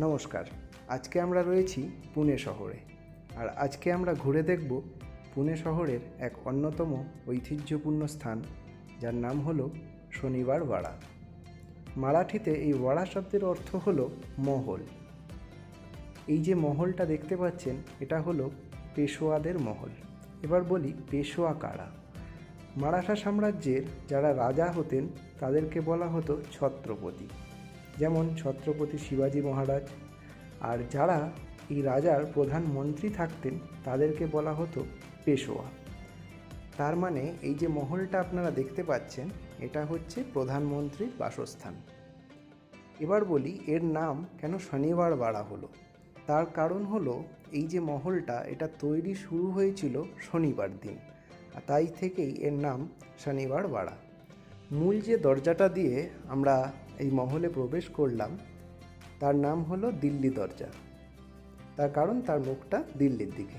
নমস্কার। আজকে আমরা রয়েছি পুনে শহরে, আর আজকে আমরা ঘুরে দেখব পুনে শহরের এক অন্যতম ঐতিহ্যপূর্ণ স্থান, যার নাম হলো শনিবার ওয়াড়া। মারাঠিতে এই ওয়াড়া শব্দের অর্থ হলো মহল। এই যে মহলটা দেখতে পাচ্ছেন, এটা হলো পেশোয়াদের মহল। এবার বলি, পেশোয়া কারা? মারাঠা সাম্রাজ্যের যারা রাজা হতেন তাদেরকে বলা হতো ছত্রপতি, যেমন ছত্রপতি শিবাজী মহারাজ। আর যারা এই রাজার প্রধানমন্ত্রী থাকতেন তাদেরকে বলা হতো পেশোয়া। তার মানে এই যে মহলটা আপনারা দেখতে পাচ্ছেন, এটা হচ্ছে প্রধানমন্ত্রীর বাসস্থান। এবার বলি, এর নাম কেন শনিবার ওয়াড়া হলো? তার কারণ হলো, এই যে মহলটা, এটা তৈরি শুরু হয়েছিল শনিবার দিন, আর তাই থেকেই এর নাম শনিবার ওয়াড়া। মূল যে দরজাটা দিয়ে আমরা এই মহলে প্রবেশ করলাম, তার নাম হলো দিল্লি দরজা। তার কারণ তার মুখটা দিল্লির দিকে।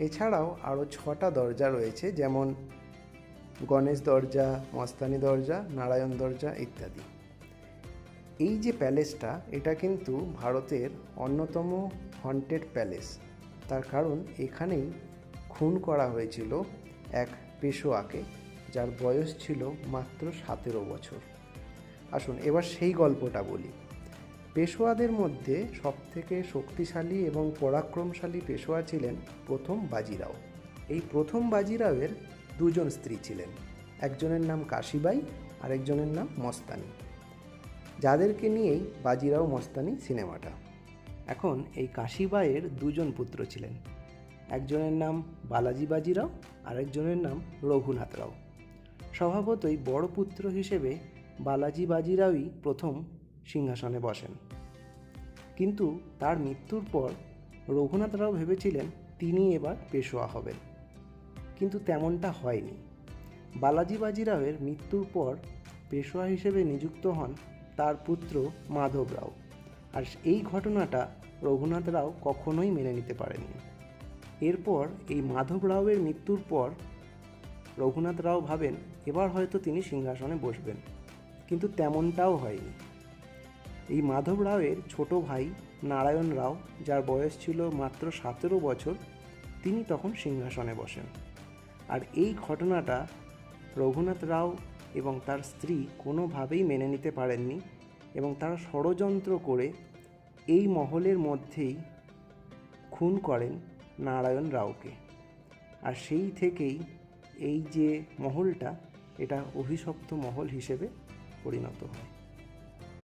এছাড়াও আরও 6টা দরজা রয়েছে, যেমন গণেশ দরজা, মস্তানি দরজা, নারায়ণ দরজা ইত্যাদি। এই যে প্যালেসটা, এটা কিন্তু ভারতের অন্যতম হন্টেড প্যালেস। তার কারণ এখানেই খুন করা হয়েছিল এক পেশোয়াকে, যার বয়স ছিল মাত্র 17 বছর। আসুন এবার সেই গল্পটা বলি। পেশোয়াদের মধ্যে সবথেকে শক্তিশালী এবং পরাক্রমশালী পেশোয়া ছিলেন প্রথম বাজিরাও। এই প্রথম বাজিরাওয়ের 2জন স্ত্রী ছিলেন, একজনের নাম কাশীবাই আর একজনের নাম মস্তানি, যাদেরকে নিয়েই বাজিরাও মস্তানি সিনেমাটা। এখন এই কাশীবাইয়ের 2জন পুত্র ছিলেন, একজনের নাম বালাজি বাজিরাও আর একজনের নাম রঘুনাথ রাও। স্বভাবতই বড় পুত্র হিসেবে বালাজি বাজিরাওই প্রথম সিংহাসনে বসেন, কিন্তু তার মৃত্যুর পর রঘুনাথ রাও ভেবেছিলেন তিনি এবার পেশোয়া হবেন, কিন্তু তেমনটা হয়নি। বালাজি বাজিরাওয়ের মৃত্যুর পর পেশোয়া হিসেবে নিযুক্ত হন তার পুত্র মাধব রাও, আর এই ঘটনাটা রঘুনাথ রাও কখনোই মেনে নিতে পারেননি। এরপর এই মাধব রাওয়ের মৃত্যুর পর রঘুনাথ রাও ভাবেন এবার হয়তো তিনি সিংহাসনে বসবেন, কিন্তু তেমনটাও হয়নি। এই মাধব রাওয়ের ছোট ভাই নারায়ণ রাও, যার বয়স ছিল মাত্র 17 বছর, তিনি তখন সিংহাসনে বসেন। আর এই ঘটনাটা রঘুনাথ রাও এবং তার স্ত্রী কোনোভাবেই মেনে নিতে পারেননি, এবং তারা ষড়যন্ত্র করে এই মহলের মধ্যেই খুন করেন নারায়ণ রাওকে। আর সেই থেকেই এই যে মহলটা, এটা অভিশপ্ত মহল হিসেবে পরিণত হয়।